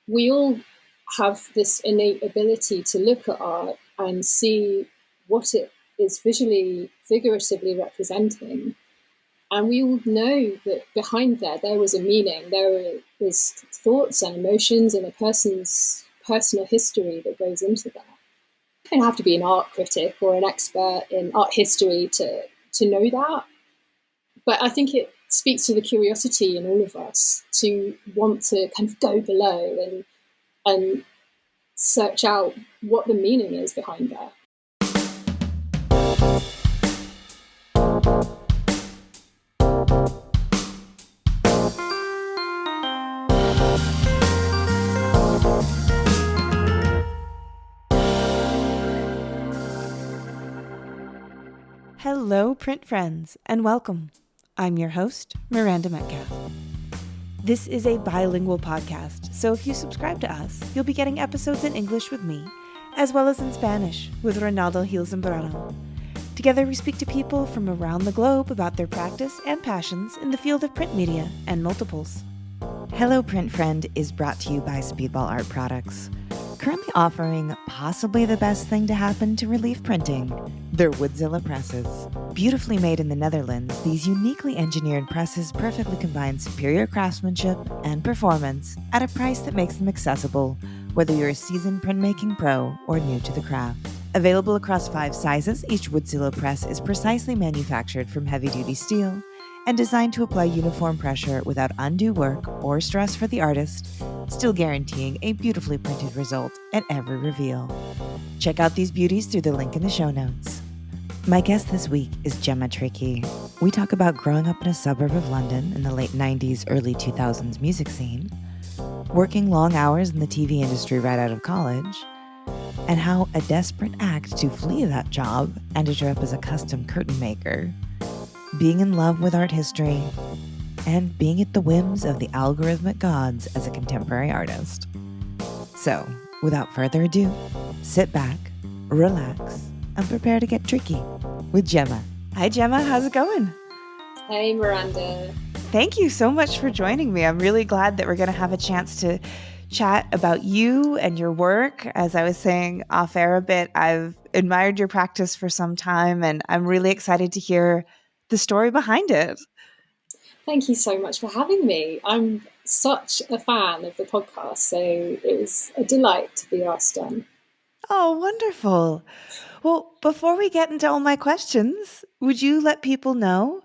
we all have this innate ability to look at art and see what it is visually, figuratively representing. And we all know that behind there was a meaning. There is thoughts and emotions and a person's personal history that goes into that. You don't have to be an art critic or an expert in art history to know that. But I think it speaks to the curiosity in all of us to want to kind of go below and search out what the meaning is behind that. Hello, print friends, and welcome. I'm your host, Miranda Metcalf. This is a bilingual podcast, so if you subscribe to us, you'll be getting episodes in English with me, as well as in Spanish with Ronaldo Gil Zambrano. Together, we speak to people from around the globe about their practice and passions in the field of print media and multiples. Hello, Print Friend is brought to you by Speedball Art Products, currently offering possibly the best thing to happen to relief printing, their Woodzilla presses. Beautifully made in the Netherlands, these uniquely engineered presses perfectly combine superior craftsmanship and performance at a price that makes them accessible, whether you're a seasoned printmaking pro or new to the craft. Available across 5 sizes, each Woodzilla press is precisely manufactured from heavy-duty steel and designed to apply uniform pressure without undue work or stress for the artist, still guaranteeing a beautifully printed result at every reveal. Check out these beauties through the link in the show notes. My guest this week is Gemma Trickey. We talk about growing up in a suburb of London in the late 90s, early 2000s music scene, working long hours in the TV industry right out of college, and how a desperate act to flee that job ended her up as a custom curtain maker, being in love with art history, and being at the whims of the algorithmic gods as a contemporary artist. So, without further ado, sit back, relax, and prepare to get tricky with Gemma. Hi, Gemma. How's it going? Hey, Miranda. Thank you so much for joining me. I'm really glad that we're going to have a chance to chat about you and your work. As I was saying off air a bit, I've admired your practice for some time, and I'm really excited to hear the story behind it. Thank you so much for having me. I'm such a fan of the podcast, so it was a delight to be asked on. Oh, wonderful. Well, before we get into all my questions, would you let people know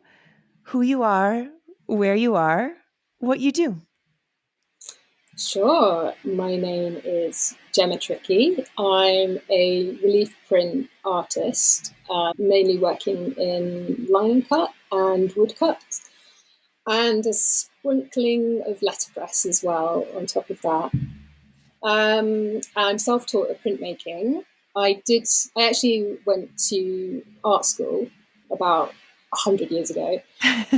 who you are, where you are, what you do? Sure. My name is Gemma Trickey. I'm a relief print artist, mainly working in line and cut and woodcut, and a sprinkling of letterpress as well on top of that. I'm self-taught at printmaking. I actually went to art school about 100 years ago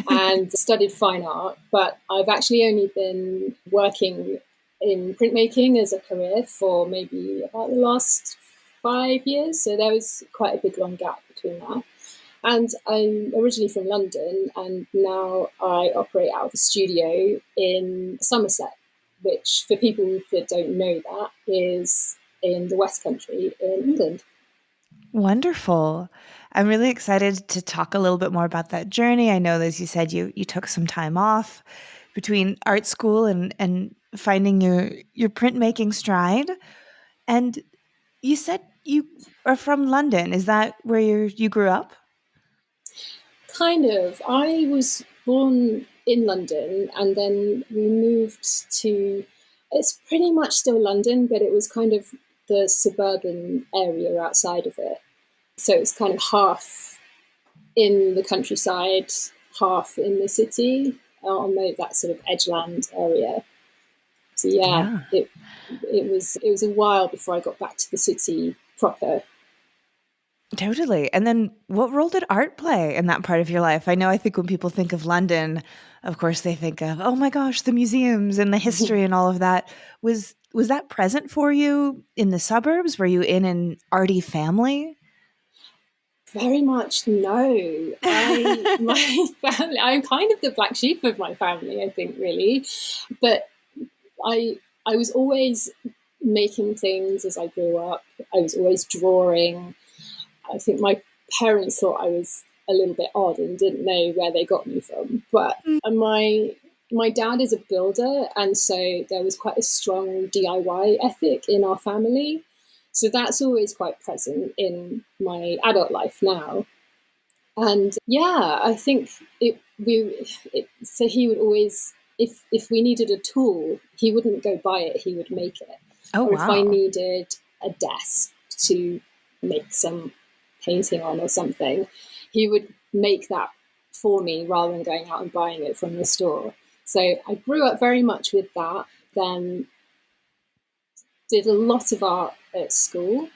and studied fine art, but I've actually only been working in printmaking as a career for maybe about the last 5 years. So there was quite a big long gap between that. And I'm originally from London, and now I operate out of a studio in Somerset, which, for people that don't know that, is in the West Country in England. Wonderful. I'm really excited to talk a little bit more about that journey. I know, as you said, you took some time off between art school and finding your printmaking stride. And you said you are from London. Is that where you grew up? Kind of. I was born in London, and then we moved to, it's pretty much still London, but it was kind of the suburban area outside of it. So it's kind of half in the countryside, half in the city, on that sort of edgeland area. So yeah. It was a while before I got back to the city proper. Totally. And then what role did art play in that part of your life? I think when people think of London, of course, they think of, oh my gosh, the museums and the history and all of that. Was that present for you in the suburbs? Were you in an arty family? Very much no. My family, I'm kind of the black sheep of my family, I think, really. But I I was always making things as I grew up. I was always drawing. I think my parents thought I was a little bit odd and didn't know where they got me from. But my dad is a builder, and so there was quite a strong DIY ethic in our family. So that's always quite present in my adult life now. And yeah, I think so he would always, if we needed a tool, he wouldn't go buy it, he would make it. Oh, or wow. If I needed a desk to make some painting on or something, he would make that for me rather than going out and buying it from the store. So I grew up very much with that. Then did a lot of art at school.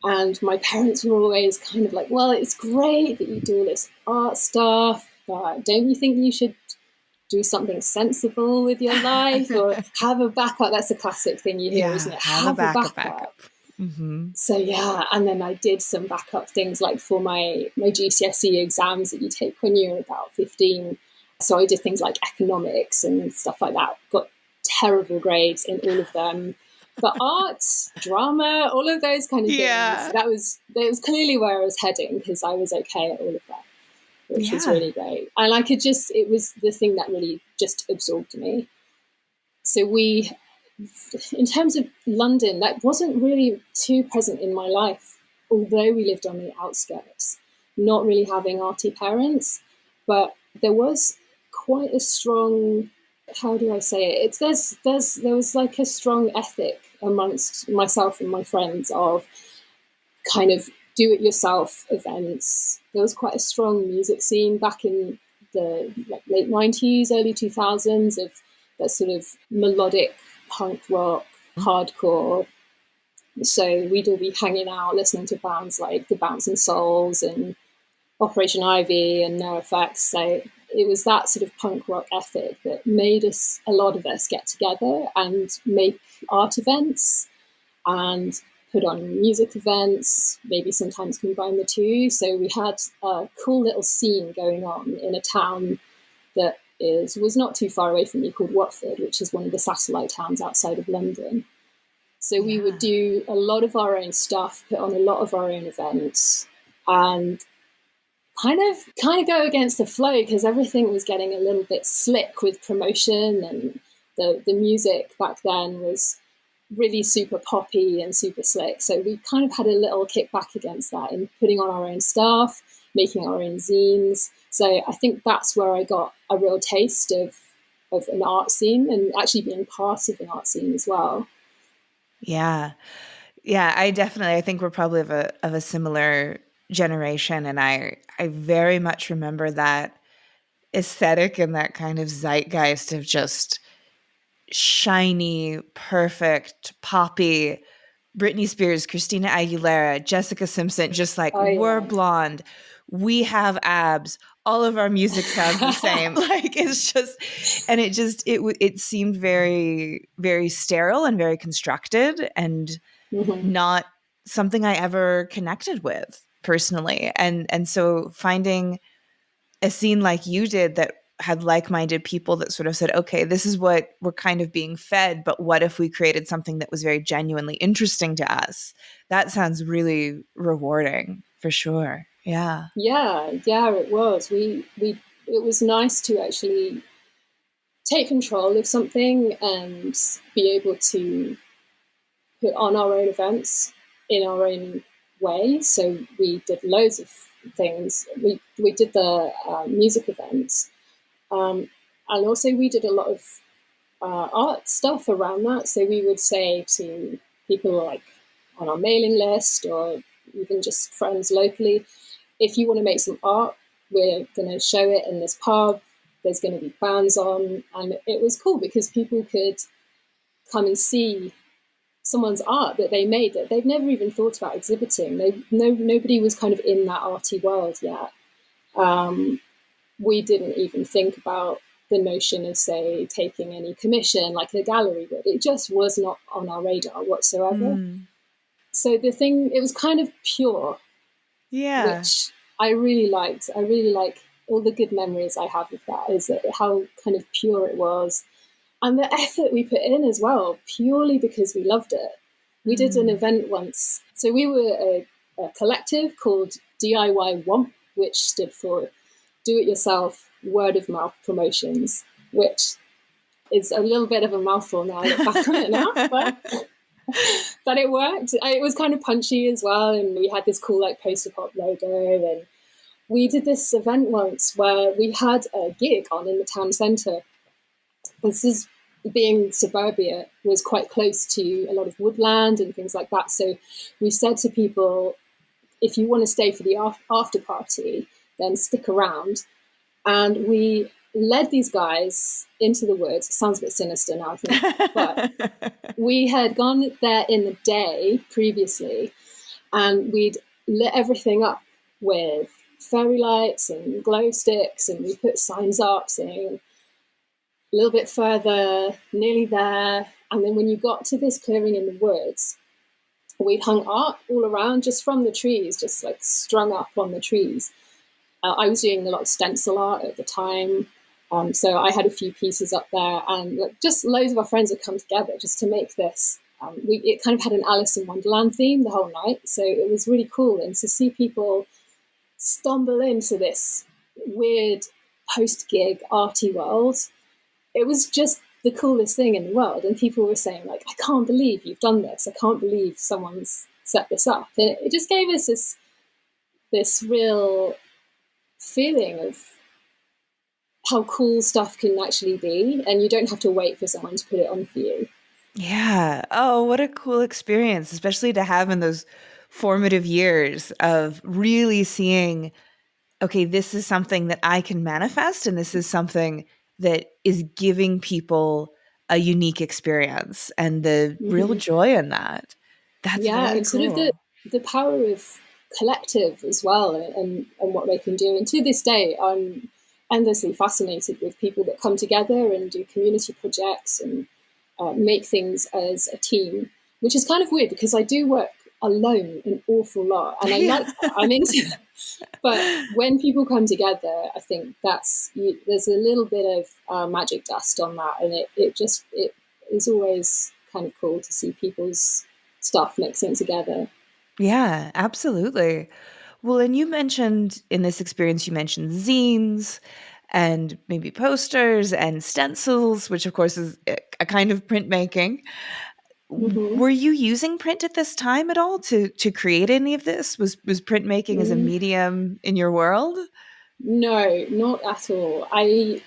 And my parents were always kind of like, well, it's great that you do all this art stuff, but don't you think you should do something sensible with your life or have a backup? That's a classic thing you hear, isn't it? Have a backup. Mm-hmm. So yeah, and then I did some backup things like for my GCSE exams that you take when you're about 15. So I did things like economics and stuff like that. Got terrible grades in all of them. But art, drama, all of those kind of things, that was clearly where I was heading because I was okay at all of that, which was really great. And I could just, it was the thing that really just absorbed me. So in terms of London, that wasn't really too present in my life, although we lived on the outskirts, not really having arty parents. But there was quite a strong, how do I say it? There was like a strong ethic amongst myself and my friends of kind of do-it-yourself events. There was quite a strong music scene back in the late 90s, early 2000s of that sort of melodic punk rock, hardcore. So we'd all be hanging out listening to bands like the Bouncing Souls and Operation Ivy and NoFX. So it was that sort of punk rock ethic that made a lot of us get together and make art events and put on music events, maybe sometimes combine the two. So we had a cool little scene going on in a town that was not too far away from me called Watford, which is one of the satellite towns outside of London. So we would do a lot of our own stuff, put on a lot of our own events, and kind of go against the flow because everything was getting a little bit slick with promotion, and the music back then was really super poppy and super slick. So we kind of had a little kickback against that in putting on our own stuff, making our own zines. So I think that's where I got a real taste of an art scene and actually being part of an art scene as well. Yeah. Yeah, I think we're probably of a similar generation, and I very much remember that aesthetic and that kind of zeitgeist of just shiny, perfect, poppy Britney Spears, Christina Aguilera, Jessica Simpson, just like we're blonde, we have abs, all of our music sounds the same. Like it's just, and it seemed very, very sterile and very constructed and not something I ever connected with personally. And so finding a scene like you did that had like-minded people that sort of said, okay, this is what we're kind of being fed, but what if we created something that was very genuinely interesting to us? That sounds really rewarding for sure. Yeah. Yeah, it was. It was nice to actually take control of something and be able to put on our own events in our own way. So we did loads of things. We did the music events. And also we did a lot of art stuff around that. So we would say to people like on our mailing list or even just friends locally, if you want to make some art, we're going to show it in this pub. There's going to be bands on. And it was cool because people could come and see someone's art that they made that they've never even thought about exhibiting. Nobody was kind of in that arty world yet. We didn't even think about the notion of, say, taking any commission like a gallery would. It just was not on our radar whatsoever. So it was kind of pure. Yeah. Which I really liked. I really like all the good memories I have of that, is that how kind of pure it was. And the effort we put in as well, purely because we loved it. We did an event once. So we were a collective called DIY WOMP, which stood for Do It Yourself Word of Mouth Promotions, which is a little bit of a mouthful now. I look back on it now, but it worked. It was kind of punchy as well, and we had this cool like poster pop logo. And we did this event once where we had a gig on in the town centre. This is being suburbia was quite close to a lot of woodland and things like that. So we said to people, if you want to stay for the after party, then stick around. And we led these guys into the woods. It sounds a bit sinister now, I think, but we had gone there in the day previously, and we'd lit everything up with fairy lights and glow sticks, and we put signs up saying, a little bit further, nearly there. And then when you got to this clearing in the woods, we'd hung art all around just from the trees, just like strung up on the trees. I was doing a lot of stencil art at the time. So I had a few pieces up there, and just loads of our friends had come together just to make this. It kind of had an Alice in Wonderland theme the whole night. So it was really cool. And to see people stumble into this weird post-gig arty world, it was just the coolest thing in the world. And people were saying, like, I can't believe you've done this. I can't believe someone's set this up. And it just gave us this real feeling of how cool stuff can actually be. And you don't have to wait for someone to put it on for you. Yeah. Oh, what a cool experience, especially to have in those formative years of really seeing, okay, this is something that I can manifest, and this is something that is giving people a unique experience and the real joy in that. That's very and cool. sort of the power of collective as well, and what they can do. And to this day, I'm endlessly fascinated with people that come together and do community projects and make things as a team, which is kind of weird because I do work alone an awful lot, and I like that. I'm into it. But when people come together, I think there's a little bit of magic dust on that, and it is always kind of cool to see people's stuff mixing together. Yeah, absolutely. Well, and you mentioned in this experience, you mentioned zines and maybe posters and stencils, which of course is a kind of printmaking. Were you using print at this time at all to create any of this? Was printmaking as a medium in your world? No, not at all. I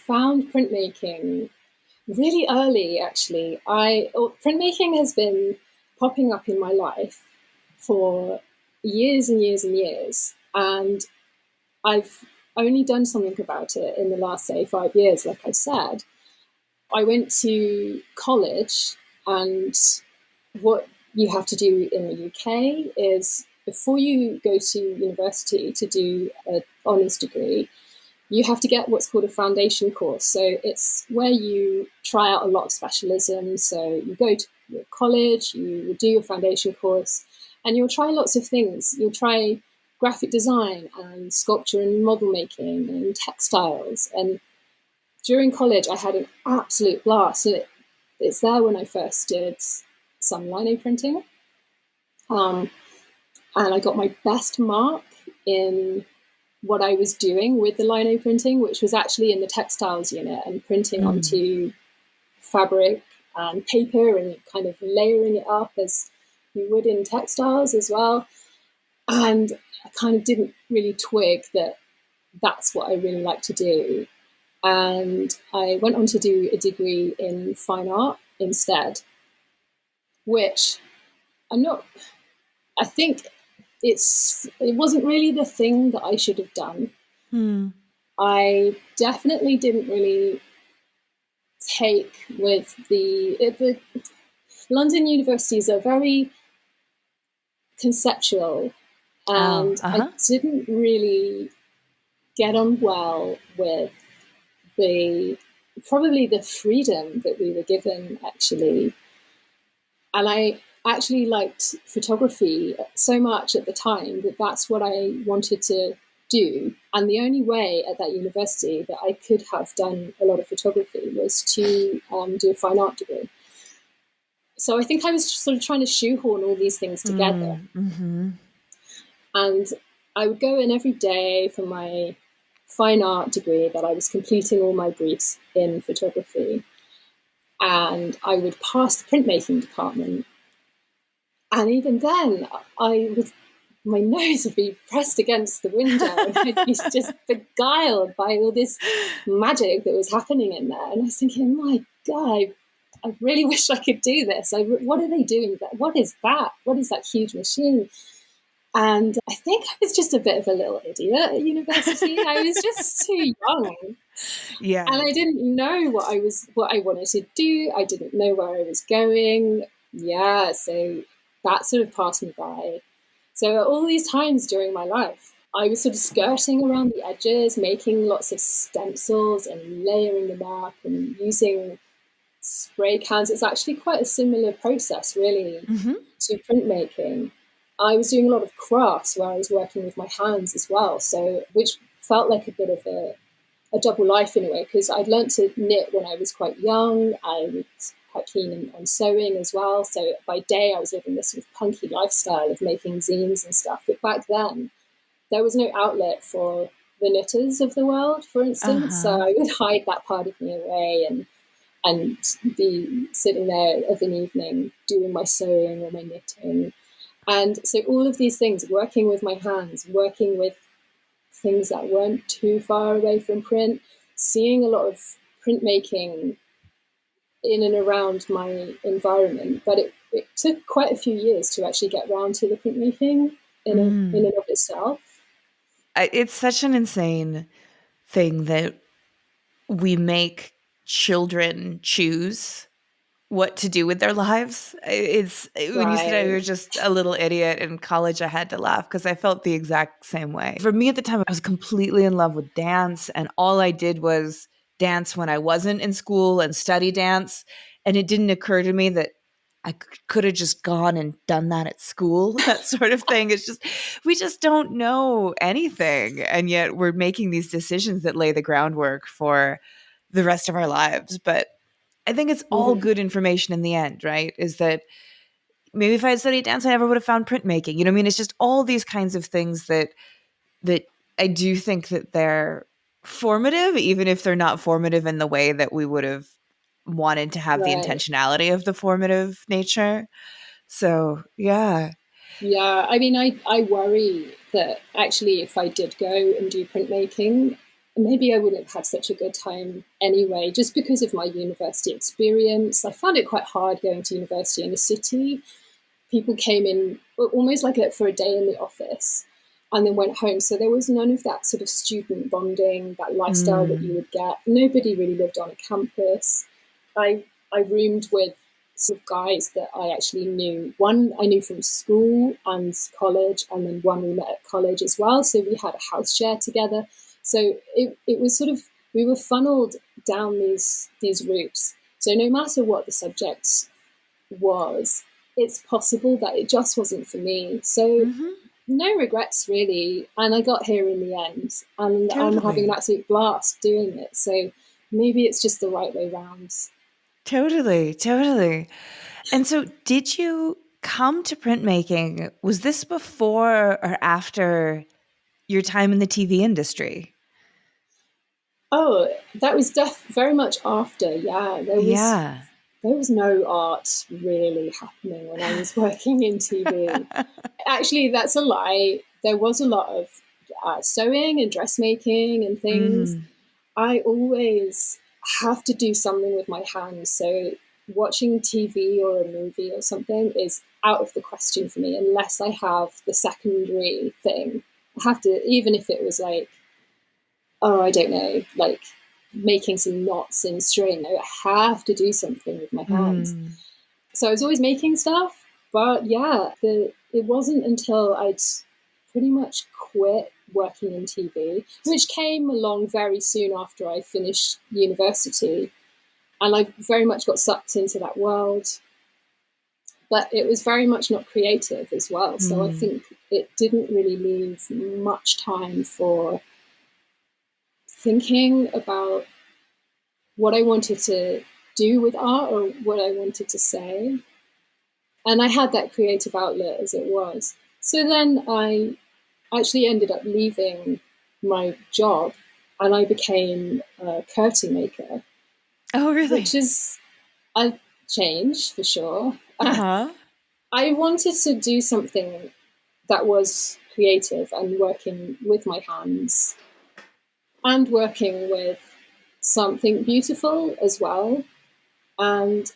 found printmaking really early, actually. Printmaking has been popping up in my life for years and years and years, and I've only done something about it in the last, say, 5 years, like I said. I went to college, and what you have to do in the UK is, before you go to university to do an honours degree, you have to get what's called a foundation course. So it's where you try out a lot of specialisms. So you go to your college, you do your foundation course, and you'll try lots of things. You'll try graphic design and sculpture and model making and textiles. And during college, I had an absolute blast. And it's there when I first did some lino printing. And I got my best mark in what I was doing with the lino printing, which was actually in the textiles unit and printing onto fabric and paper and kind of layering it up as you would in textiles as well. And I kind of didn't really twig that that's what I really like to do. And I went on to do a degree in fine art instead, which I think it wasn't really the thing that I should have done. I definitely didn't really take with the London universities are very conceptual, and I didn't really get on well with probably the freedom that we were given, actually. And I actually liked photography so much at the time that that's what I wanted to do. And the only way at that university that I could have done a lot of photography was to do a fine art degree. So I think I was sort of trying to shoehorn all these things together. Mm-hmm. And I would go in every day for my fine art degree that I was completing all my briefs in photography. And I would pass the printmaking department. And even then, my nose would be pressed against the window and I'd be just beguiled by all this magic that was happening in there. And I was thinking, my God, I really wish I could do this. What are they doing? What is that? What is that huge machine? And I think I was just a bit of a little idiot at university. I was just too young. Yeah. And I didn't know what I wanted to do. I didn't know where I was going. Yeah, so that sort of passed me by. So at all these times during my life, I was sort of skirting around the edges, making lots of stencils and layering them up and using spray cans. It's actually quite a similar process, really, to printmaking. I was doing a lot of crafts where I was working with my hands as well, so which felt like a bit of a double life in a way, because I'd learnt to knit when I was quite young. I was quite keen on sewing as well. So by day, I was living this sort of punky lifestyle of making zines and stuff. But back then, there was no outlet for the knitters of the world, for instance. So I would hide that part of me away and be sitting there of an evening doing my sewing or my knitting. And so all of these things, working with my hands, working with things that weren't too far away from print, seeing a lot of printmaking in and around my environment. But it took quite a few years to actually get around to the printmaking in and of itself. It's such an insane thing that we make children choose what to do with their lives. When you said I was just a little idiot in college, I had to laugh because I felt the exact same way. For me at the time, I was completely in love with dance, and all I did was dance when I wasn't in school and study dance. And it didn't occur to me that I could have just gone and done that at school, that sort of thing. It's just, we just don't know anything. And yet we're making these decisions that lay the groundwork for the rest of our lives. But I think it's all good information in the end, right? Is that maybe if I had studied dance, I never would have found printmaking. You know what I mean? It's just all these kinds of things that I do think that they're formative, even if they're not formative in the way that we would have wanted to have the intentionality of the formative nature. So, yeah. Yeah, I mean, I worry that actually if I did go and do printmaking, maybe I wouldn't have had such a good time anyway, just because of my university experience. I found it quite hard going to university in the city. People came in almost like for a day in the office and then went home. So there was none of that sort of student bonding, that lifestyle that you would get. Nobody really lived on a campus. I roomed with sort of guys that I actually knew. One I knew from school and college, and then one we met at college as well. So we had a house share together. So it was sort of, we were funneled down these routes. So no matter what the subject was, it's possible that it just wasn't for me. So no regrets really. And I got here in the end, and I'm having an absolute blast doing it. So maybe it's just the right way round. Totally. And so did you come to printmaking? Was this before or after your time in the TV industry? Oh, that was very much after. Yeah, there was no art really happening when I was working in TV. Actually, that's a lie. There was a lot of sewing and dressmaking and things. I always have to do something with my hands. So watching TV or a movie or something is out of the question for me unless I have the secondary thing. I have to, even if it was like, I don't know, like making some knots in string. I have to do something with my hands. So I was always making stuff, but yeah, it wasn't until I'd pretty much quit working in TV, which came along very soon after I finished university. And I very much got sucked into that world. but it was very much not creative as well. So I think it didn't really leave much time for thinking about what I wanted to do with art or what I wanted to say. And I had that creative outlet as it was. So then I actually ended up leaving my job and I became a curtain maker. Oh, really? Which is a change for sure. Uh-huh. I wanted to do something that was creative and working with my hands and working with something beautiful as well. And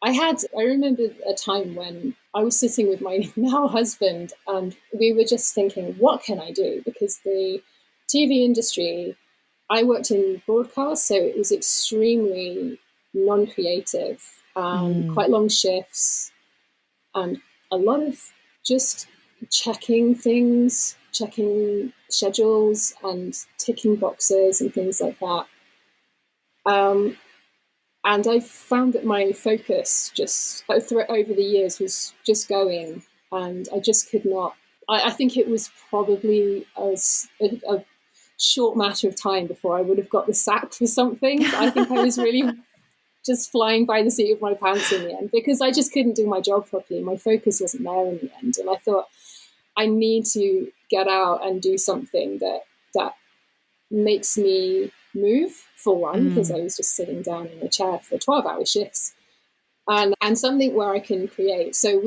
I remember a time when I was sitting with my now husband and we were just thinking, what can I do? Because the TV industry, I worked in broadcast, so it was extremely non-creative, quite long shifts, and a lot of just checking things, checking schedules and ticking boxes and things like that. And I found that my focus just over the years was just going, and I just could not. I think it was probably a short matter of time before I would have got the sack for something. I think I was really just flying by the seat of my pants in the end because I just couldn't do my job properly. My focus wasn't there in the end, and I thought I need to get out and do something that makes me move, for one, because I was just sitting down in a chair for 12-hour shifts, and something where I can create. So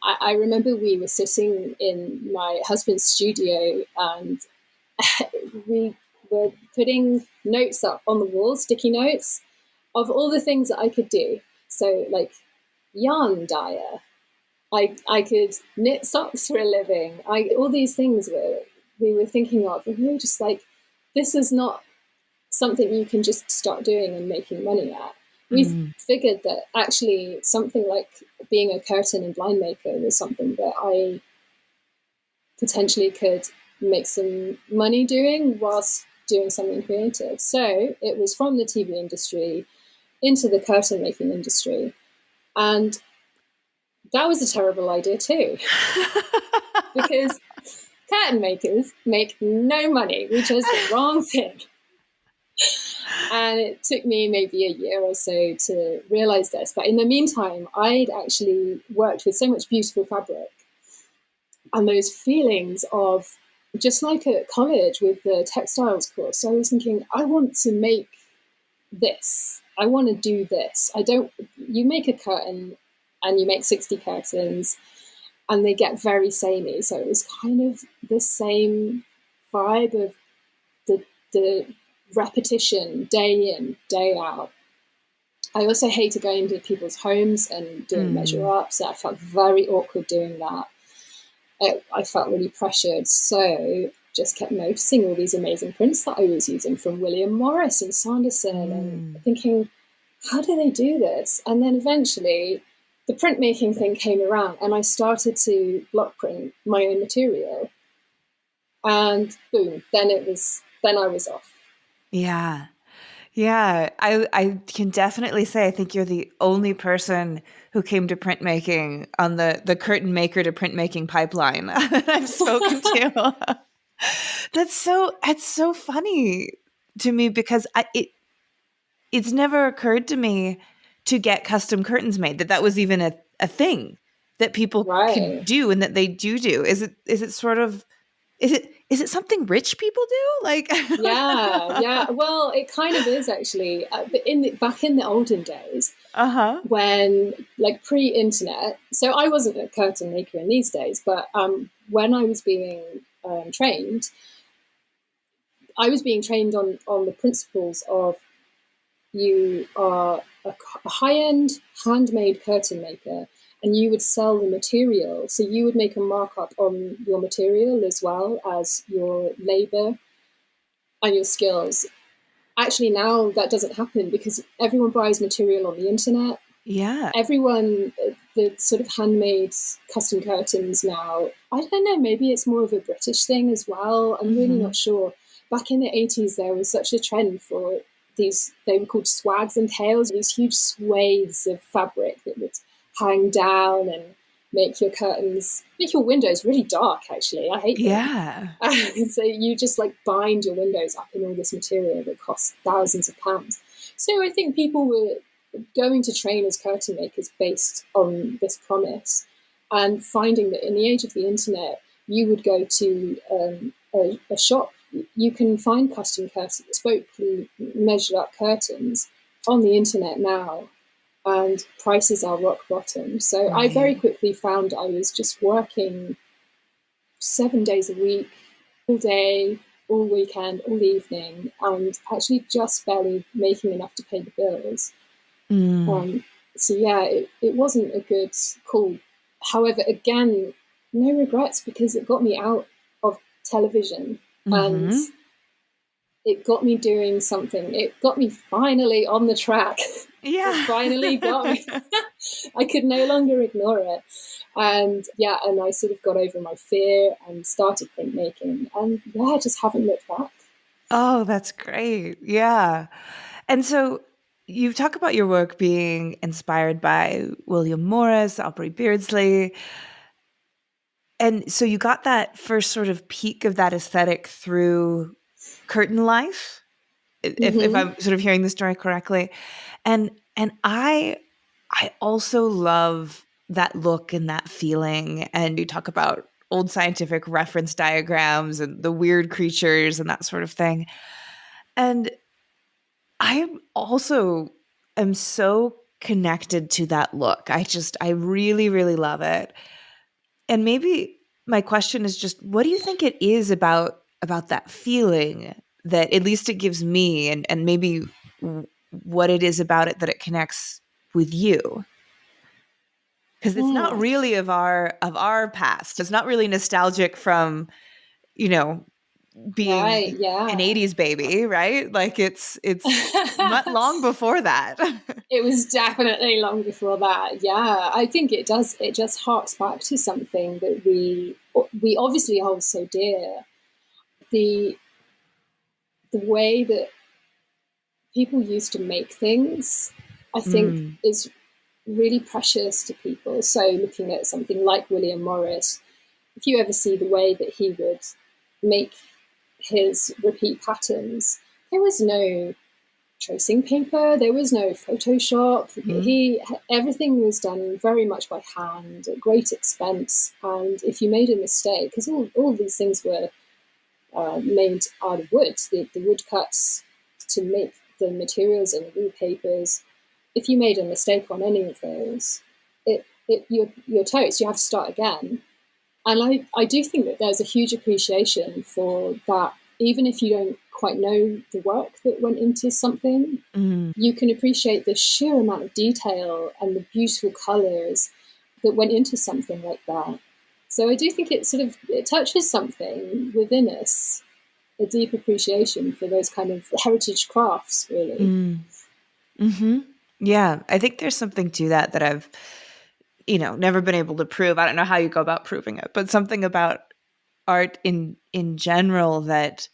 I remember we were sitting in my husband's studio and we were putting notes up on the wall, sticky notes, of all the things that I could do. So like yarn dyer, I could knit socks for a living. All these things we were thinking of, and we were just like, this is not something you can just start doing and making money at. We figured that actually something like being a curtain and blind maker was something that I potentially could make some money doing whilst doing something creative. So it was from the TV industry into the curtain making industry. And that was a terrible idea too, because curtain makers make no money. We chose the wrong thing. And it took me maybe a year or so to realize this. But in the meantime, I'd actually worked with so much beautiful fabric. And those feelings of, just like at college with the textiles course, so I was thinking, I want to make this. I want to do this. You make a curtain and you make 60 curtains and they get very samey. So it was kind of the same vibe of the repetition day in, day out. I also hated going to people's homes and doing measure ups. I felt very awkward doing that. I felt really pressured. So just kept noticing all these amazing prints that I was using from William Morris and Sanderson and thinking, how do they do this? And then eventually the printmaking thing came around and I started to block print my own material. And boom, then I was off. Yeah. Yeah. I can definitely say I think you're the only person who came to printmaking on the curtain maker to printmaking pipeline that I've spoken to. That's so funny to me because it's never occurred to me to get custom curtains made, that was even a thing that people could do and that they do. Is it sort of, is it something rich people do? Like, yeah. Well, it kind of is actually. Back in the olden days, when like pre-internet. So I wasn't a curtain maker in these days, but when I was being trained, I was being trained on the principles of you are a high-end handmade curtain maker, and you would sell the material. So you would make a markup on your material as well as your labor and your skills. Actually, now that doesn't happen because everyone buys material on the internet. Yeah. Everyone, the sort of handmade custom curtains now, I don't know, maybe it's more of a British thing as well. I'm really not sure. Back in the 80s, there was such a trend for these, they were called swags and tails, these huge swathes of fabric that would hang down and make your windows really dark, actually. I hate them. Yeah. So you just like bind your windows up in all this material that costs thousands of pounds. So I think people were going to train as curtain makers based on this promise, and finding that in the age of the internet, you would go to a shop. You can find custom curtains, spokely measured up curtains on the internet now, and prices are rock bottom. So I very quickly found I was just working 7 days a week, all day, all weekend, all evening, and actually just barely making enough to pay the bills. So yeah, it wasn't a good call. However, again, no regrets, because it got me out of television and it got me doing something. It got me finally on the track. Yeah. It finally got me. I could no longer ignore it. And yeah, and I sort of got over my fear and started printmaking, and yeah, I just haven't looked back. Oh, that's great. Yeah. And so you talk about your work being inspired by William Morris, Aubrey Beardsley. And so you got that first sort of peak of that aesthetic through Curtain Life, if I'm sort of hearing the story correctly. And I also love that look and that feeling. And you talk about old scientific reference diagrams and the weird creatures and that sort of thing. And I also am so connected to that look. I really, really love it. And maybe my question is just, what do you think it is about that feeling that at least it gives me, and maybe what it is about it that it connects with you? Because it's not really of our past. It's not really nostalgic from, being Right, yeah. an 80s baby, right? Like it's long before that. It was definitely long before that. Yeah, I think it does. It just harks back to something that we obviously hold so dear. The way that people used to make things, I think, is really precious to people. So looking at something like William Morris, if you ever see the way that he would make his repeat patterns, there was no tracing paper, there was no Photoshop. Everything was done very much by hand at great expense. And if you made a mistake, because all these things were made out of wood, the wood cuts to make the materials and the wallpapers, if you made a mistake on any of those, you're toast. You have to start again. And I do think that there's a huge appreciation for that. Even if you don't quite know the work that went into something, you can appreciate the sheer amount of detail and the beautiful colours that went into something like that. So I do think it touches something within us, a deep appreciation for those kind of heritage crafts, really. Yeah, I think there's something to that I've, never been able to prove. I don't know how you go about proving it, but something about art in general that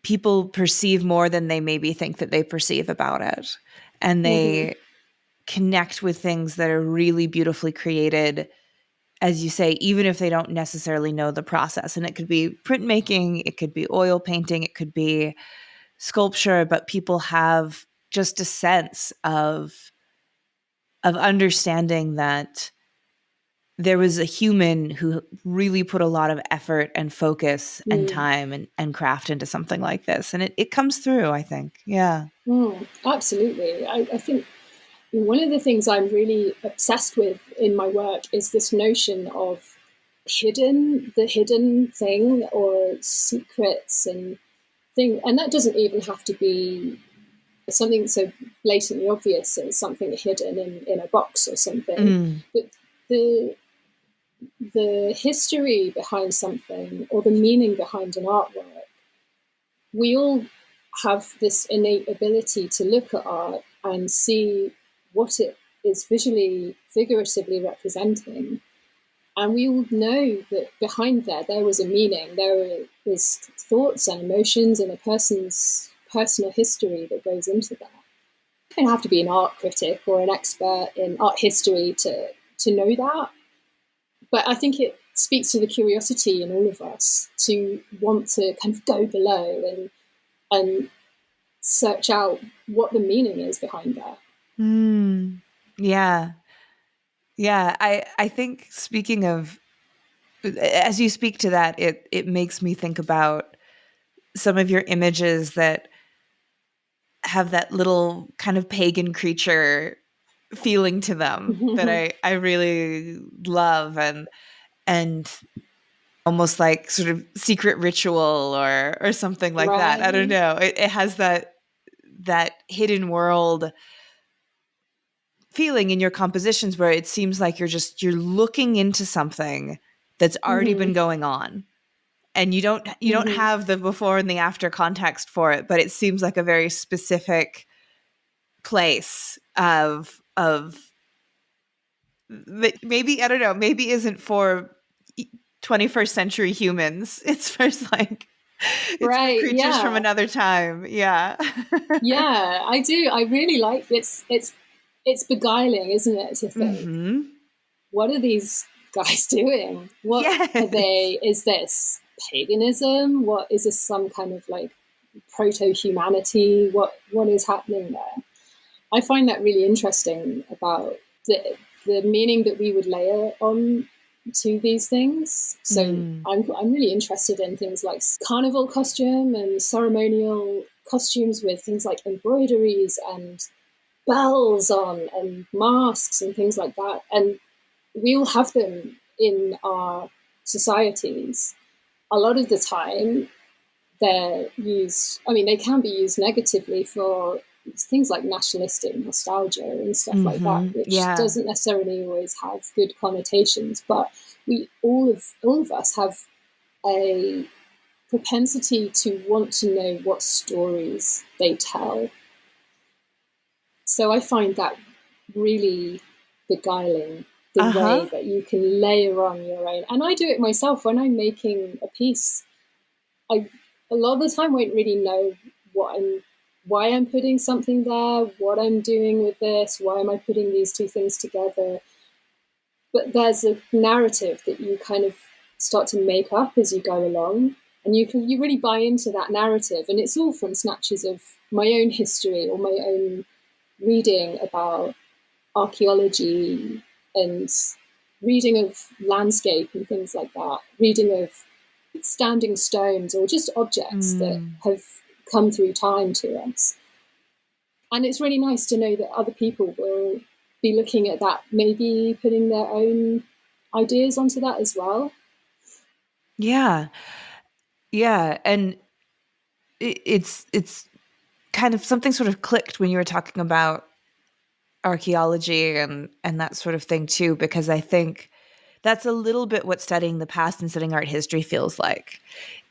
people perceive more than they maybe think that they perceive about it. And they connect with things that are really beautifully created, as you say, even if they don't necessarily know the process. And it could be printmaking, it could be oil painting, it could be sculpture, but people have just a sense of understanding that there was a human who really put a lot of effort and focus and time and craft into something like this. And it comes through, I think. Yeah. Absolutely. I think one of the things I'm really obsessed with in my work is this notion of the hidden thing, or secrets and thing. And that doesn't even have to be something so blatantly obvious as something hidden in a box or something. But the history behind something, or the meaning behind an artwork, we all have this innate ability to look at art and see what it is visually, figuratively representing. And we all know that behind there was a meaning. There is thoughts and emotions and a person's personal history that goes into that. You don't have to be an art critic or an expert in art history to know that. But I think it speaks to the curiosity in all of us to want to kind of go below and search out what the meaning is behind that. Yeah. Yeah. I think, speaking of, as you speak to that, it makes me think about some of your images that have that little kind of pagan creature feeling to them that I really love, and almost like sort of secret ritual or something like that. I don't Right. know. It has that hidden world feeling in your compositions where it seems like you're looking into something that's already been going on, and you don't have the before and the after context for it, but it seems like a very specific place of maybe, I don't know, maybe isn't for 21st century humans. It's for like, it's for Right. creatures from Yeah. another time. Yeah. Yeah, I do. I really like it's beguiling, isn't it, to think, what are these guys doing? What are Yes. they? Is this paganism? What is this, some kind of like proto-humanity? What is happening there? I find that really interesting about the meaning that we would layer on to these things. So I'm really interested in things like carnival costume and ceremonial costumes with things like embroideries and bells on and masks and things like that. And we all have them in our societies. A lot of the time, they're used, I mean, they can be used negatively for things like nationalistic nostalgia and stuff like that, which Yeah. doesn't necessarily always have good connotations. But we all of us have a propensity to want to know what stories they tell. So I find that really beguiling, the way that you can layer on your own. And I do it myself when I'm making a piece. I a lot of the time won't really know why I'm putting something there, what I'm doing with this, why am I putting these two things together. But there's a narrative that you kind of start to make up as you go along, and you really buy into that narrative. And it's all from snatches of my own history or my own reading about archaeology and reading of landscape and things like that, reading of standing stones or just objects that have come through time to us. And it's really nice to know that other people will be looking at that, maybe putting their own ideas onto that as well. Yeah. Yeah. And it's kind of something sort of clicked when you were talking about archaeology and that sort of thing too, because I think that's a little bit what studying the past and studying art history feels like,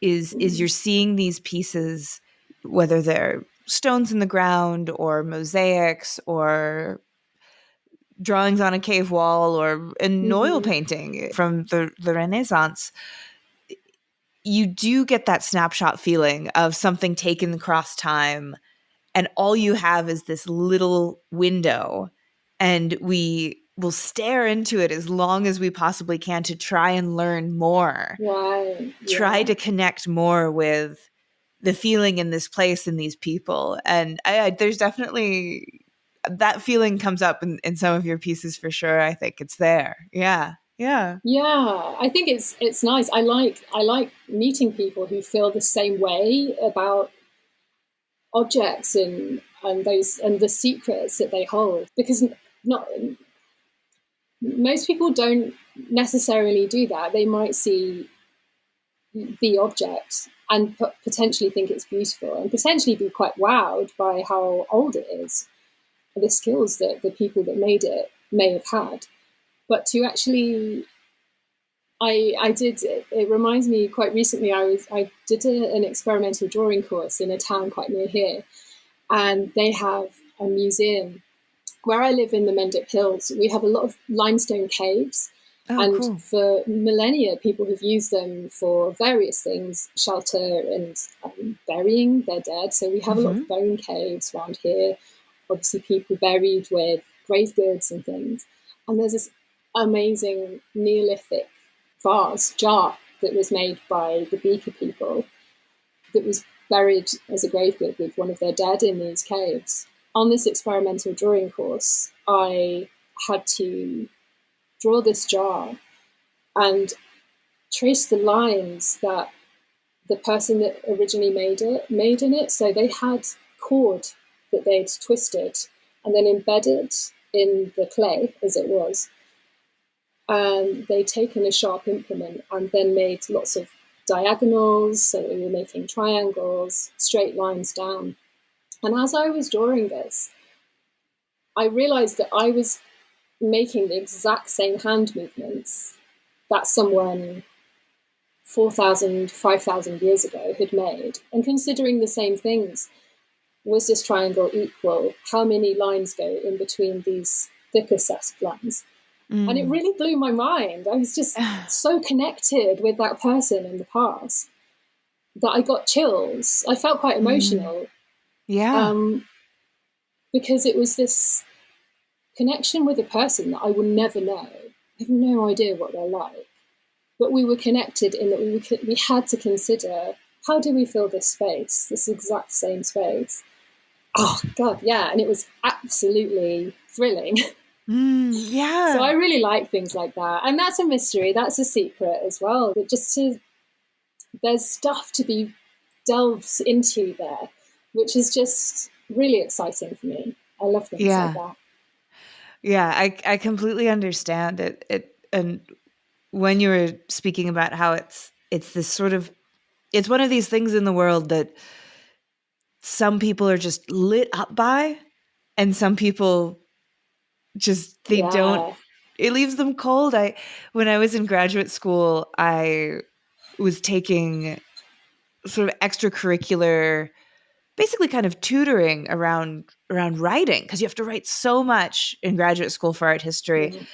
is you're seeing these pieces, whether they're stones in the ground or mosaics or drawings on a cave wall or an oil painting from the Renaissance. You do get that snapshot feeling of something taken across time, and all you have is this little window, and we will stare into it as long as we possibly can to try and learn more. Right. Try to connect more with the feeling in this place and these people. And there's definitely that feeling comes up in some of your pieces for sure. I think it's there. Yeah. Yeah. Yeah, I think it's nice. I like meeting people who feel the same way about objects and those and the secrets that they hold, because not most people don't necessarily do that. They might see the object and potentially think it's beautiful and potentially be quite wowed by how old it is, the skills that the people that made it may have had. But to actually, I did, it reminds me, quite recently I did an experimental drawing course in a town quite near here, and they have a museum. Where I live in the Mendip Hills, we have a lot of limestone caves. Oh, And cool. for millennia, people have used them for various things, shelter and burying their dead. So we have a lot of bone caves around here. obviously people buried with grave goods and things. And there's this amazing Neolithic jar that was made by the Beaker people that was buried as a grave good with one of their dead in these caves. On this experimental drawing course, I had to draw this jar and trace the lines that the person that originally made in it. So they had cord that they'd twisted and then embedded in the clay as it was. And they'd taken a sharp implement and then made lots of diagonals. So we were making triangles, straight lines down. And as I was drawing this, I realized that I was making the exact same hand movements that someone 4,000, 5,000 years ago had made. And considering the same things, was this triangle equal? How many lines go in between these thicker sets of lines? And it really blew my mind. I was just so connected with that person in the past that I got chills. I felt quite emotional. Yeah. Because it was this connection with a person that I will never know. I have no idea what they're like. But we were connected in that we had to consider, how do we fill this space, this exact same space? Oh, God, yeah. And it was absolutely thrilling. Yeah. So I really like things like that. And that's a mystery. That's a secret as well. But there's stuff to be delved into there, which is just really exciting for me. I love things like that. Yeah, I completely understand it. And when you were speaking about how it's this sort of, it's one of these things in the world that some people are just lit up by, and some people just, they don't, it leaves them cold. When I was in graduate school, I was taking sort of extracurricular, basically kind of tutoring around writing, because you have to write so much in graduate school for art history.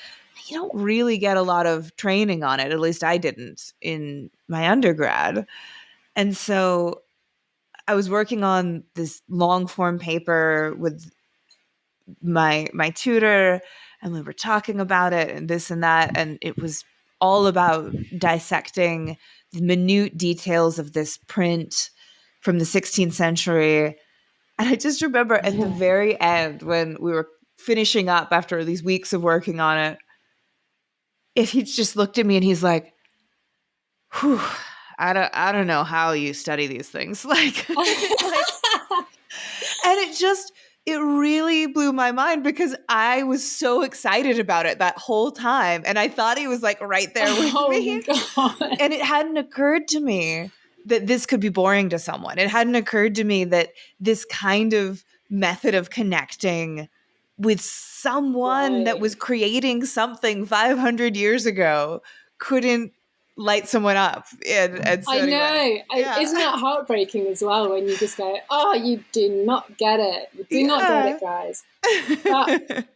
You don't really get a lot of training on it. At least I didn't in my undergrad. And so I was working on this long form paper with my tutor, and we were talking about it and this and that. And it was all about dissecting the minute details of this print from the 16th century. And I just remember at the very end, when we were finishing up after these weeks of working on it, if he just looked at me and he's like, whew, I don't know how you study these things. Like, and it really blew my mind, because I was so excited about it that whole time. And I thought he was like right there with me. And it hadn't occurred to me that this could be boring to someone. It hadn't occurred to me that this kind of method of connecting with someone that was creating something 500 years ago couldn't light someone up. And so I know. anyway, Isn't that heartbreaking as well, when you just go, oh, you do not get it. You do not get it, guys. But,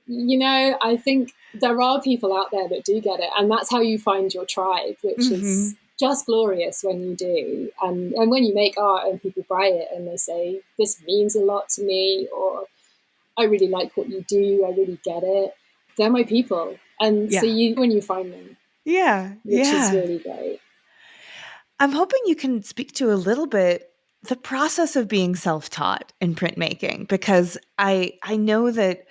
I think there are people out there that do get it. And that's how you find your tribe, which is just glorious when you do. And when you make art and people buy it and they say, this means a lot to me, or I really like what you do, I really get it. They're my people. And so when you find them. Which is really great. I'm hoping you can speak to a little bit the process of being self-taught in printmaking, because I know that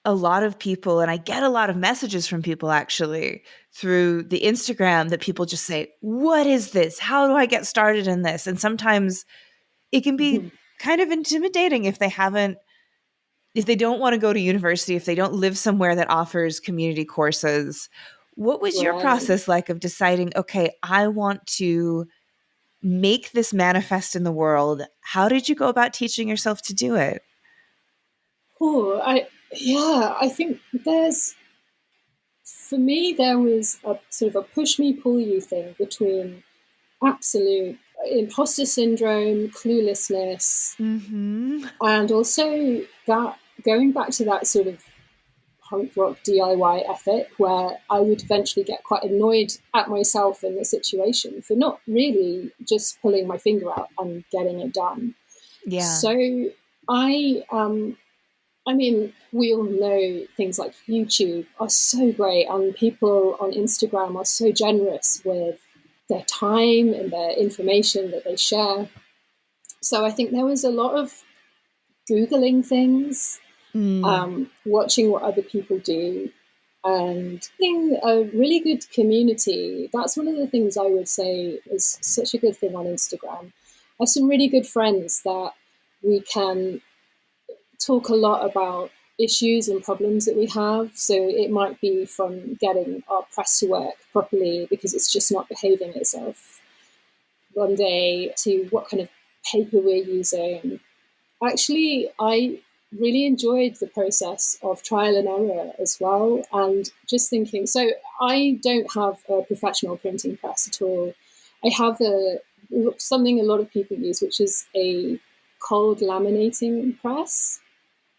a lot of people, and I get a lot of messages from people actually through the Instagram, that people just say, what is this? How do I get started in this? And sometimes it can be kind of intimidating if they don't want to go to university, if they don't live somewhere that offers community courses. What was your process like of deciding, okay, I want to make this manifest in the world? How did you go about teaching yourself to do it? I think for me, there was a sort of a push me, pull you thing between absolute imposter syndrome, cluelessness, and also that going back to that sort of punk rock DIY ethic, where I would eventually get quite annoyed at myself in the situation for not really just pulling my finger out and getting it done. So I I mean, we all know things like YouTube are so great, and people on Instagram are so generous with their time and their information that they share. So I think there was a lot of Googling things, watching what other people do, and being a really good community. That's one of the things I would say is such a good thing on Instagram. I have some really good friends that we can talk a lot about issues and problems that we have. So it might be from getting our press to work properly because it's just not behaving itself one day, to what kind of paper we're using. Actually, I really enjoyed the process of trial and error as well. And just thinking, so I don't have a professional printing press at all. I have something a lot of people use, which is a cold laminating press.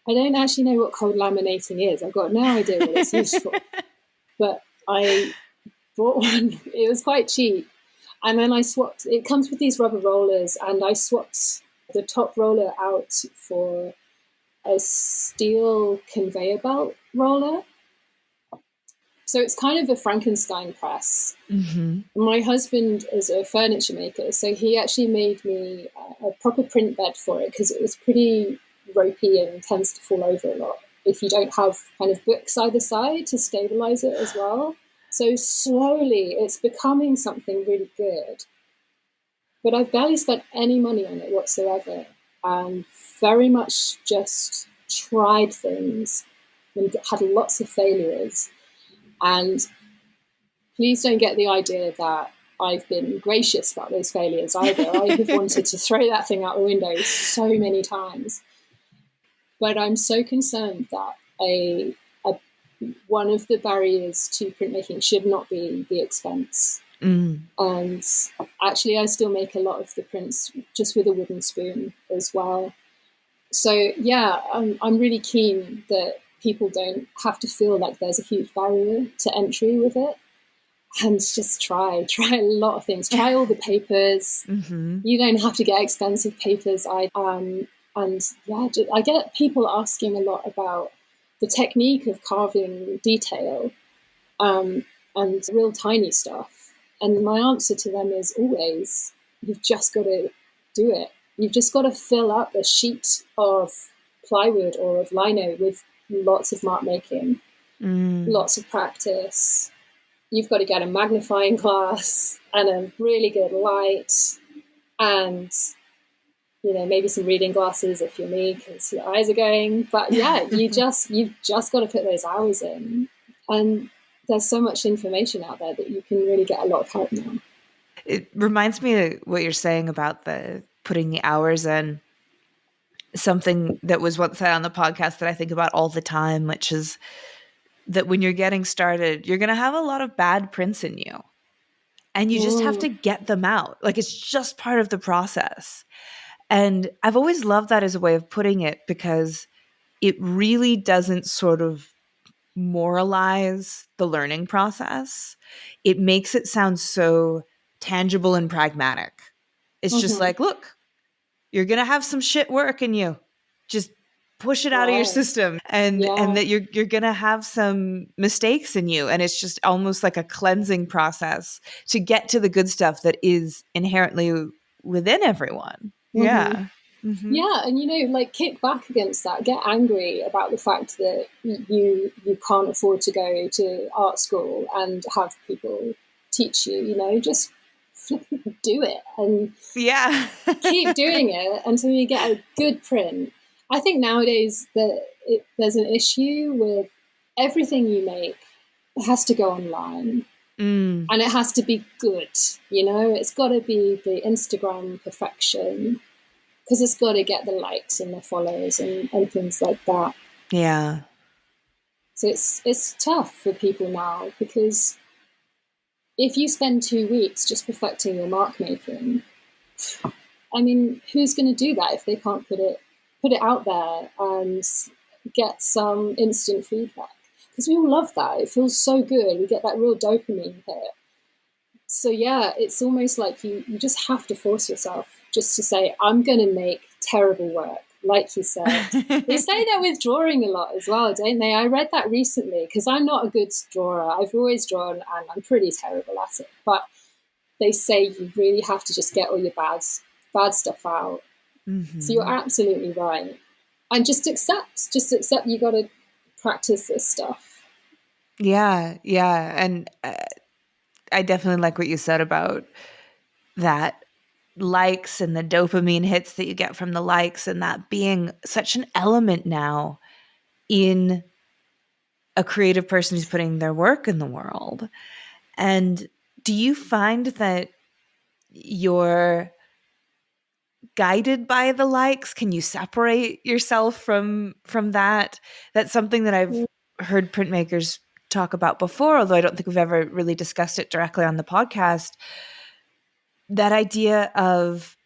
I don't actually know what cold laminating is. I've got no idea what it's used for. But I bought one. It was quite cheap. And then I swapped, it comes with these rubber rollers, and I swapped the top roller out for a steel conveyor belt roller. So it's kind of a Frankenstein press. Mm-hmm. My husband is a furniture maker, so he actually made me a proper print bed for it because it was pretty ropey and tends to fall over a lot if you don't have kind of books either side to stabilize it as well. So slowly it's becoming something really good. But I've barely spent any money on it whatsoever, and very much just tried things and had lots of failures. And please don't get the idea that I've been gracious about those failures either. I have wanted to throw that thing out the window so many times. But I'm so concerned that one of the barriers to printmaking should not be the expense. And actually, I still make a lot of the prints just with a wooden spoon as well. So yeah, I'm really keen that people don't have to feel like there's a huge barrier to entry with it. And just try a lot of things. Try all the papers. Mm-hmm. You don't have to get expensive papers. And yeah, I get people asking a lot about the technique of carving detail and real tiny stuff. And my answer to them is always, you've just got to do it. You've just got to fill up a sheet of plywood or of lino with lots of mark making, lots of practice. You've got to get a magnifying glass and a really good light, and maybe some reading glasses if you're me because your eyes are going. But yeah, you've just got to put those hours in, and there's so much information out there that you can really get a lot of help now. It reminds me of what you're saying about putting the hours in. Something that was once said on the podcast that I think about all the time, which is that when you're getting started, you're going to have a lot of bad prints in you, and you just have to get them out. Like, it's just part of the process. And I've always loved that as a way of putting it, because it really doesn't sort of moralize the learning process. It makes it sound so tangible and pragmatic. It's just like, look, you're going to have some shit work in you. Just push it out of your system, and that you're going to have some mistakes in you. And it's just almost like a cleansing process to get to the good stuff that is inherently within everyone. Yeah. Mm-hmm. Yeah, and kick back against that. Get angry about the fact that you can't afford to go to art school and have people teach you. Just do it and keep doing it until you get a good print. I think nowadays that there's an issue with everything you make. It has to go online. And it has to be good. It's got to be the Instagram perfection, because it's got to get the likes and the follows and things like that. Yeah. So it's tough for people now, because if you spend 2 weeks just perfecting your mark making, I mean, who's going to do that if they can't put it out there and get some instant feedback? Because we all love that. It feels so good. We get that real dopamine hit. So yeah, it's almost like you just have to force yourself just to say, I'm going to make terrible work like you said. They say that with drawing a lot as well, don't they? I read that recently because I'm not a good drawer. I've always drawn and I'm pretty terrible at it. But they say you really have to just get all your bad stuff out. Mm-hmm. So you're absolutely right. And just accept you got to practice this stuff. Yeah. And I definitely like what you said about that likes and the dopamine hits that you get from the likes, and that being such an element now in a creative person who's putting their work in the world. And do you find that you're guided by the likes? Can you separate yourself from that? That's something that I've heard printmakers talk about before, although I don't think we've ever really discussed it directly on the podcast. That idea of,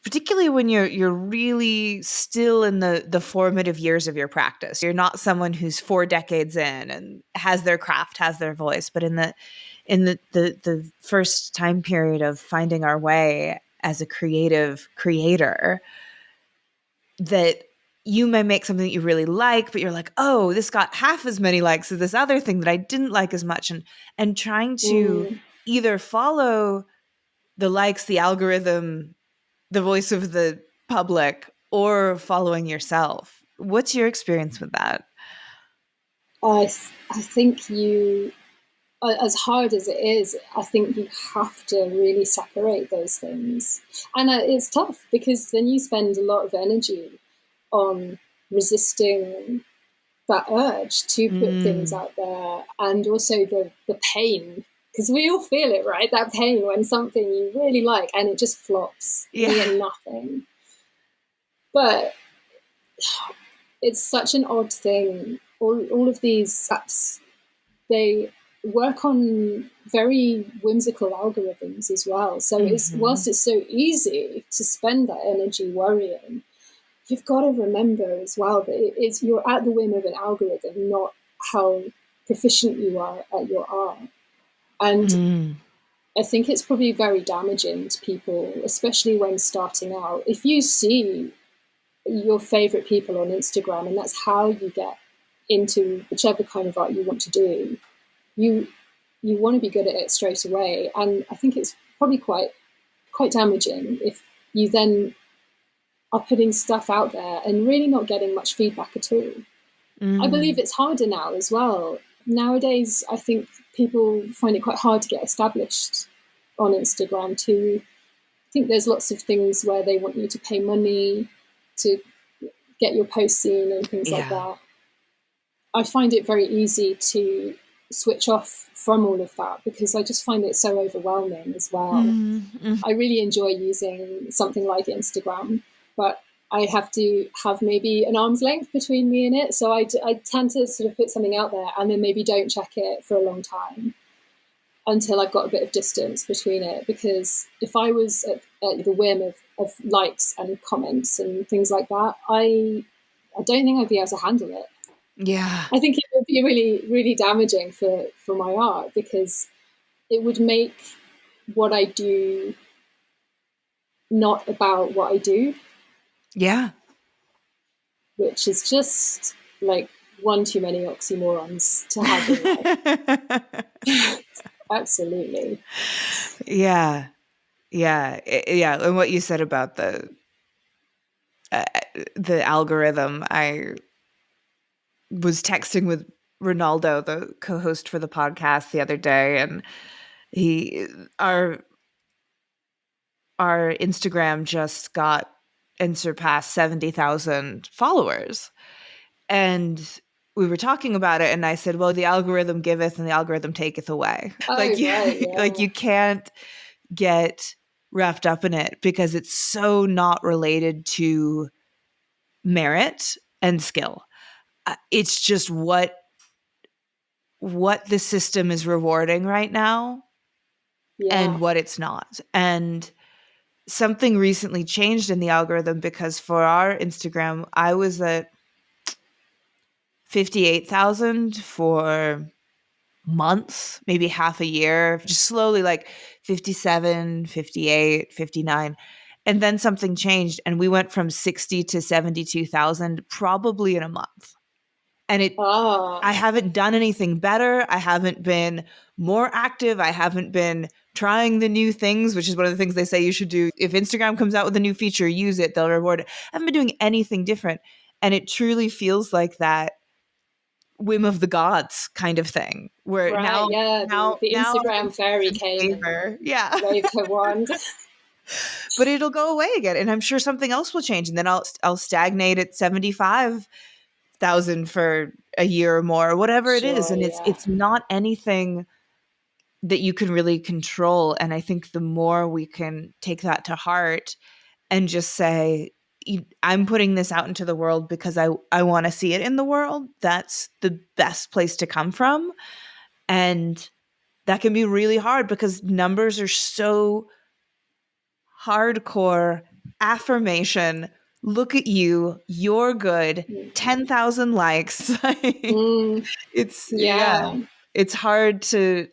particularly when you're really still in the formative years of your practice, you're not someone who's 4 decades in and has their craft, has their voice, but in the first time period of finding our way as a creative creator, that you may make something that you really like, but you're like, oh, this got half as many likes as this other thing that I didn't like as much, and trying to either follow the likes, the algorithm, the voice of the public, or following yourself. What's your experience with that? I think you, as hard as it is, I think you have to really separate those things. And it's tough because then you spend a lot of energy on resisting that urge to put things out there, and also the pain, because we all feel it, right? That pain when something you really like and it just flops. You get nothing. But it's such an odd thing. All of these apps, they work on very whimsical algorithms as well. So whilst it's so easy to spend that energy worrying, you've got to remember as well that you're at the whim of an algorithm, not how proficient you are at your art. And I think it's probably very damaging to people, especially when starting out. If you see your favorite people on Instagram and that's how you get into whichever kind of art you want to do, you want to be good at it straight away. And I think it's probably quite damaging if you then are putting stuff out there and really not getting much feedback at all. I believe it's harder now as well. Nowadays, I think people find it quite hard to get established on Instagram too. I think there's lots of things where they want you to pay money to get your post seen and things like that. I find it very easy to switch off from all of that because I just find it so overwhelming as well. I really enjoy using something like Instagram, but I have to have maybe an arm's length between me and it. So I tend to sort of put something out there and then maybe don't check it for a long time until I've got a bit of distance between it. Because if I was at the whim of likes and comments and things like that, I don't think I'd be able to handle it. Yeah. I think it would be really, really damaging for my art because it would make what I do not about what I do. Yeah. Which is just like one too many oxymorons to have in life. Absolutely. Yeah. And what you said about the algorithm, I was texting with Ronaldo, the co-host for the podcast, the other day, and our Instagram just got and surpassed 70,000 followers. And we were talking about it, and I said, well, the algorithm giveth and the algorithm taketh away. Like you can't get wrapped up in it because it's so not related to merit and skill. It's just what the system is rewarding right now and what it's not. And something recently changed in the algorithm because for our Instagram, I was at 58,000 for months, maybe half a year, just slowly like 57, 58, 59. And then something changed and we went from 60 to 72,000 probably in a month. And I haven't done anything better. I haven't been more active. I haven't been trying the new things, which is one of the things they say you should do. If Instagram comes out with a new feature, use it. They'll reward it. I haven't been doing anything different. And it truly feels like that whim of the gods kind of thing where right, yeah, the now Instagram fairy came favor. and Yeah. waved her wand. But it'll go away again. And I'm sure something else will change. And then I'll stagnate at 75,000 for a year or more, or whatever it is. Sure, And yeah. it's not anything that you can really control. And I think the more we can take that to heart and just say, I'm putting this out into the world because I want to see it in the world, that's the best place to come from. And that can be really hard because numbers are so hardcore affirmation. Look at you. You're good. 10,000 likes. Mm, It's, yeah, yeah. it's hard to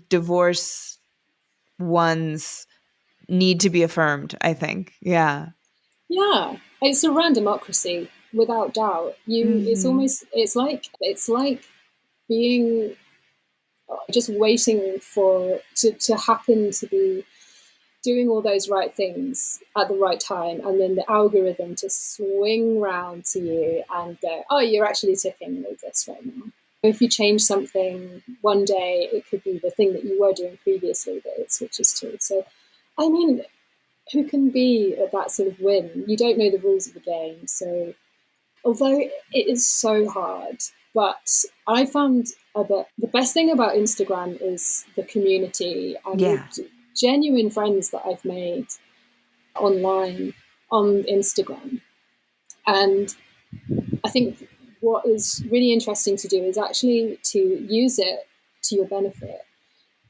divorce one's need to be affirmed, I think. Yeah. Yeah. It's a randomocracy, without doubt. Mm-hmm. It's like being just waiting for to happen to be doing all those right things at the right time, and then the algorithm to swing round to you and go, oh, you're actually ticking with this right now. If you change something one day, it could be the thing that you were doing previously that it switches to. So, I mean, who can be at that sort of whim? You don't know the rules of the game. So, although it is so hard, but I found that the best thing about Instagram is the community and Yeah. the genuine friends that I've made online on Instagram. And I think what is really interesting to do is actually to use it to your benefit,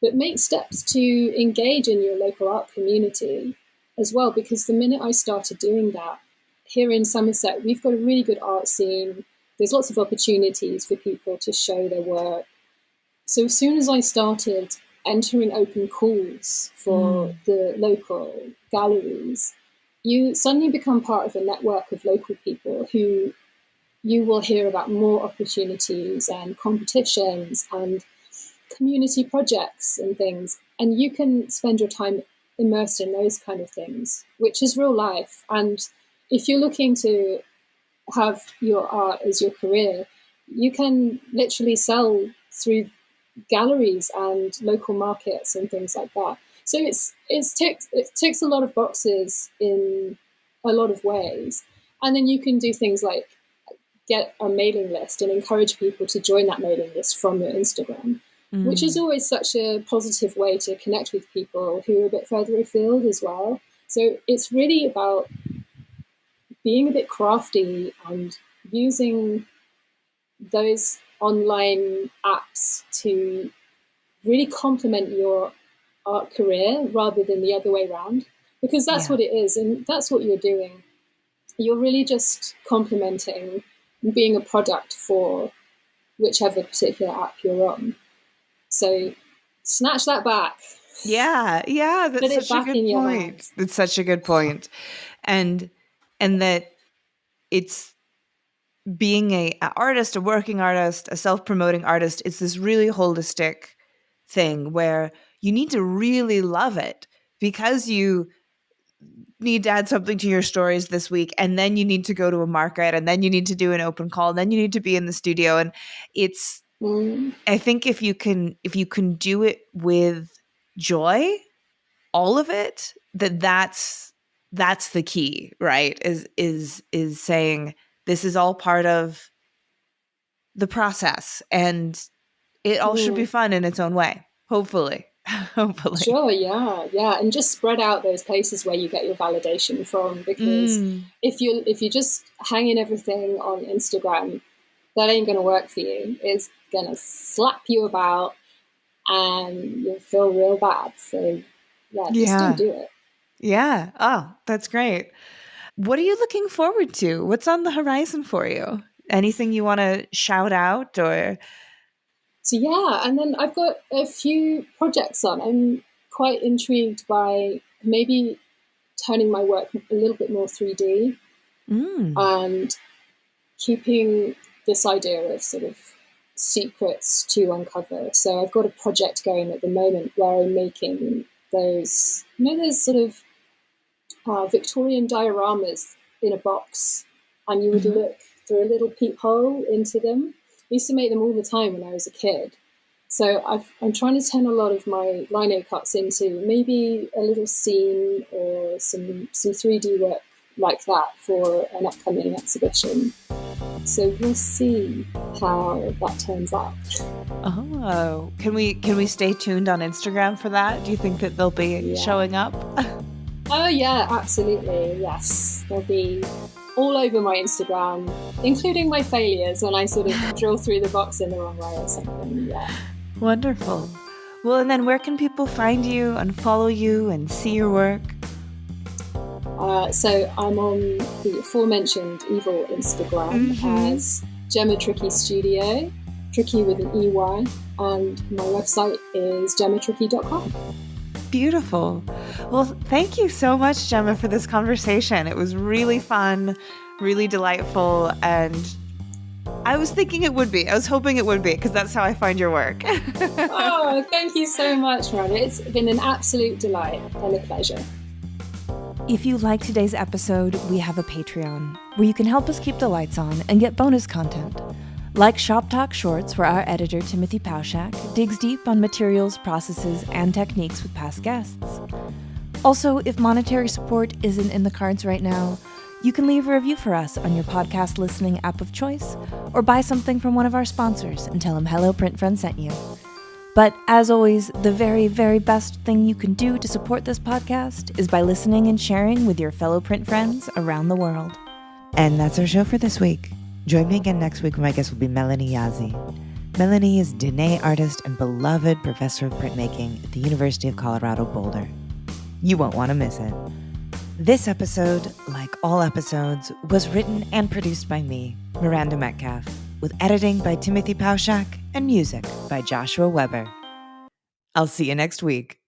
but make steps to engage in your local art community as well. Because the minute I started doing that, here in Somerset, we've got a really good art scene. There's lots of opportunities for people to show their work. So as soon as I started entering open calls for the local galleries, you suddenly become part of a network of local people who you will hear about more opportunities and competitions and community projects and things. And you can spend your time immersed in those kind of things, which is real life. And if you're looking to have your art as your career, you can literally sell through galleries and local markets and things like that. So it ticks a lot of boxes in a lot of ways. And then you can do things like get a mailing list and encourage people to join that mailing list from your Instagram, which is always such a positive way to connect with people who are a bit further afield as well. So it's really about being a bit crafty and using those online apps to really complement your art career rather than the other way around, because that's what it is, and that's what you're doing. You're really just complementing and being a product for whichever particular app you're on. So snatch that back. Yeah, yeah, Put that's it such a back good in your point. hands. It's such a good point. And that it's being a artist, a working artist, a self-promoting artist, it's this really holistic thing where you need to really love it because you need to add something to your stories this week, and then you need to go to a market, and then you need to do an open call, and then you need to be in the studio. And it's I think if you can do it with joy, all of it, that's the key, right? Is saying this is all part of the process, and it all should be fun in its own way. Hopefully, hopefully. Sure, yeah, and just spread out those places where you get your validation from. Because if you just hanging everything on Instagram, that ain't gonna work for you. It's gonna slap you about, and you'll feel real bad. So yeah, just don't Yeah. do it. Yeah. Oh, that's great. What are you looking forward to? What's on the horizon for you? Anything you want to shout out or? So yeah, and then I've got a few projects on. I'm quite intrigued by maybe turning my work a little bit more 3D and keeping this idea of sort of secrets to uncover. So I've got a project going at the moment where I'm making those, those sort of Victorian dioramas in a box, and you would look through a little peephole into them. I used to make them all the time when I was a kid. So I'm trying to turn a lot of my lino cuts into maybe a little scene or some 3D work like that for an upcoming exhibition. So we'll see how that turns out. Oh, can we stay tuned on Instagram for that? Do you think that they'll be showing up? Oh yeah, absolutely. Yes, they'll be all over my Instagram, including my failures when I sort of drill through the box in the wrong way or something. Yeah. Wonderful. Well, and then where can people find you and follow you and see your work? So I'm on the aforementioned evil Instagram as Gemma Trickey Studio, Trickey with an EY, and my website is gemmatrickey.com. Beautiful. Well, thank you so much, Gemma, for this conversation. It was really fun, really delightful, and I was thinking it would be. I was hoping it would be, because that's how I find your work. Oh, thank you so much, Miranda. It's been an absolute delight and a pleasure. If you like today's episode, we have a Patreon where you can help us keep the lights on and get bonus content, like Shop Talk Shorts, where our editor, Timothy Pauschak, digs deep on materials, processes, and techniques with past guests. Also, if monetary support isn't in the cards right now, you can leave a review for us on your podcast listening app of choice, or buy something from one of our sponsors and tell them Hello Print Friend sent you. But as always, the very, very best thing you can do to support this podcast is by listening and sharing with your fellow print friends around the world. And that's our show for this week. Join me again next week when my guest will be Melanie Yazzie. Melanie is Diné artist and beloved professor of printmaking at the University of Colorado Boulder. You won't want to miss it. This episode, like all episodes, was written and produced by me, Miranda Metcalf, with editing by Timothy Pauschak and music by Joshua Weber. I'll see you next week.